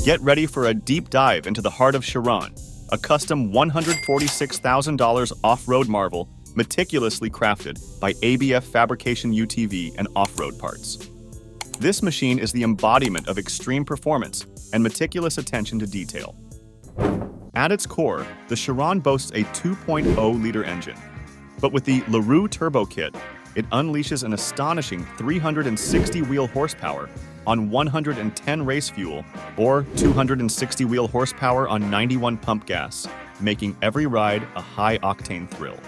Get ready for a deep dive into the heart of Chiron, a custom $146,000 off-road marvel meticulously crafted by ABF Fabrication UTV and off-road parts. This machine is the embodiment of extreme performance and meticulous attention to detail. At its core, the Chiron boasts a 2.0-liter engine, but with the Larue Turbo Kit, it unleashes an astonishing 360 wheel horsepower on 110 race fuel or 260 wheel horsepower on 91 pump gas, making every ride a high-octane thrill.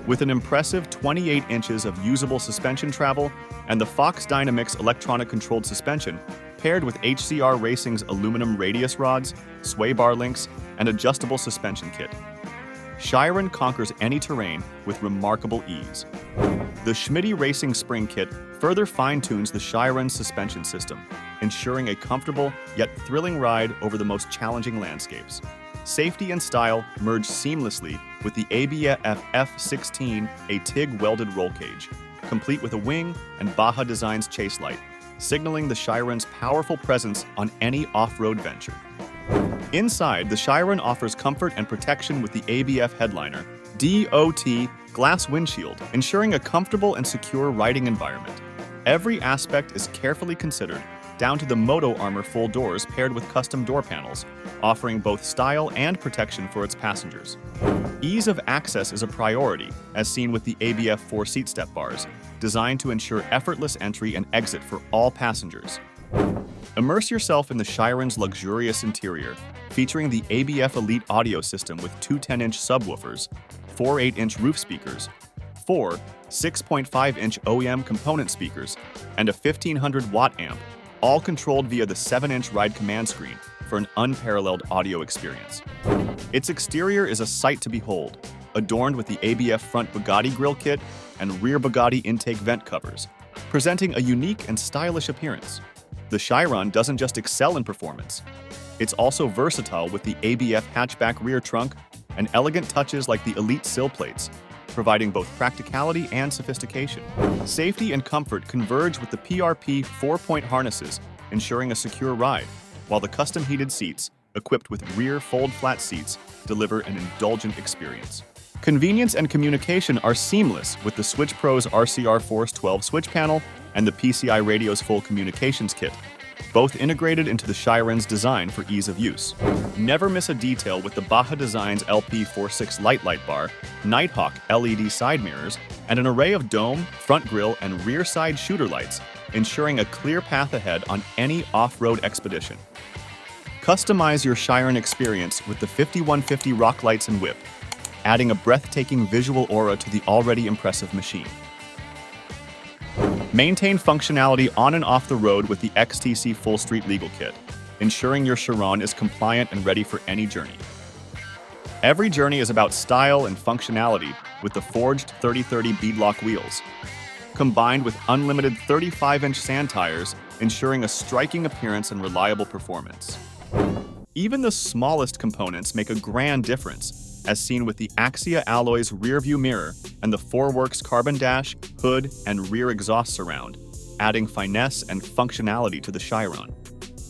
With an impressive 28 inches of usable suspension travel and the Fox Dynamix Electronic Controlled Suspension, paired with HCR Racing's aluminum radius rods, sway bar links, and adjustable suspension kit, Chiron conquers any terrain with remarkable ease. The Schmitty Racing Spring Kit further fine-tunes the Chiron suspension system, ensuring a comfortable yet thrilling ride over the most challenging landscapes. Safety and style merge seamlessly with the ABF F16, a TIG welded roll cage, complete with a wing and Baja Designs chase light, signaling the Chiron's powerful presence on any off-road venture. Inside, the Chiron offers comfort and protection with the ABF headliner, DOT glass windshield, ensuring a comfortable and secure riding environment. Every aspect is carefully considered, down to the Moto Armor full doors paired with custom door panels, offering both style and protection for its passengers. Ease of access is a priority, as seen with the ABF 4-seat step bars, designed to ensure effortless entry and exit for all passengers. Immerse yourself in the Chiron's luxurious interior, featuring the ABF Elite audio system with two 10-inch subwoofers, 4 8-inch roof speakers, 4 6.5-inch OEM component speakers, and a 1500-watt amp, all controlled via the 7-inch ride command screen for an unparalleled audio experience. Its exterior is a sight to behold, adorned with the ABF front Bugatti grille kit and rear Bugatti intake vent covers, presenting a unique and stylish appearance. The Chiron doesn't just excel in performance, it's also versatile with the ABF hatchback rear trunk and elegant touches like the Elite sill plates, providing both practicality and sophistication. Safety and comfort converge with the PRP 4-point harnesses, ensuring a secure ride, while the custom heated seats, equipped with rear fold-flat seats, deliver an indulgent experience. Convenience and communication are seamless with the Switch Pro's RCR Force 12 switch panel and the PCI Radio's full communications kit, both integrated into the Chiron's design for ease of use. Never miss a detail with the Baja Designs LP46 light bar, Nighthawk LED side mirrors, and an array of dome, front grille, and rear side shooter lights, ensuring a clear path ahead on any off-road expedition. Customize your Chiron experience with the 5150 rock lights and whip, adding a breathtaking visual aura to the already impressive machine. Maintain functionality on and off the road with the XTC Full Street Legal Kit, ensuring your Chiron is compliant and ready for any journey. Every journey is about style and functionality with the forged 3030 beadlock wheels, combined with unlimited 35-inch sand tires, ensuring a striking appearance and reliable performance. Even the smallest components make a grand difference, as seen with the Axia Alloy's rear-view mirror and the 4Works carbon dash, hood, and rear exhaust surround, adding finesse and functionality to the Chiron.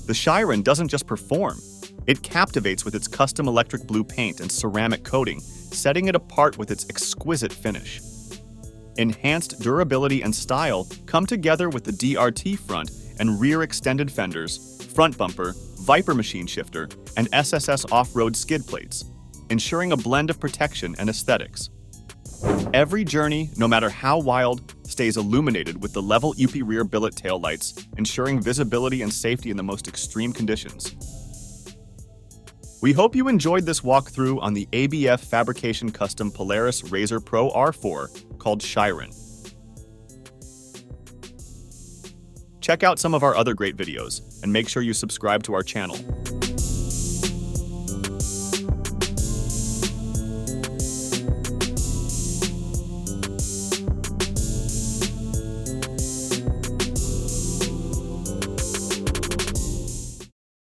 The Chiron doesn't just perform, it captivates with its custom electric blue paint and ceramic coating, setting it apart with its exquisite finish. Enhanced durability and style come together with the DRT front and rear extended fenders, front bumper, Viper machine shifter, and SSS off-road skid plates, ensuring a blend of protection and aesthetics. Every journey, no matter how wild, stays illuminated with the level UP rear billet taillights, ensuring visibility and safety in the most extreme conditions. We hope you enjoyed this walkthrough on the ABF Fabrication Custom Polaris RZR Pro R4 called Chiron. Check out some of our other great videos, and make sure you subscribe to our channel.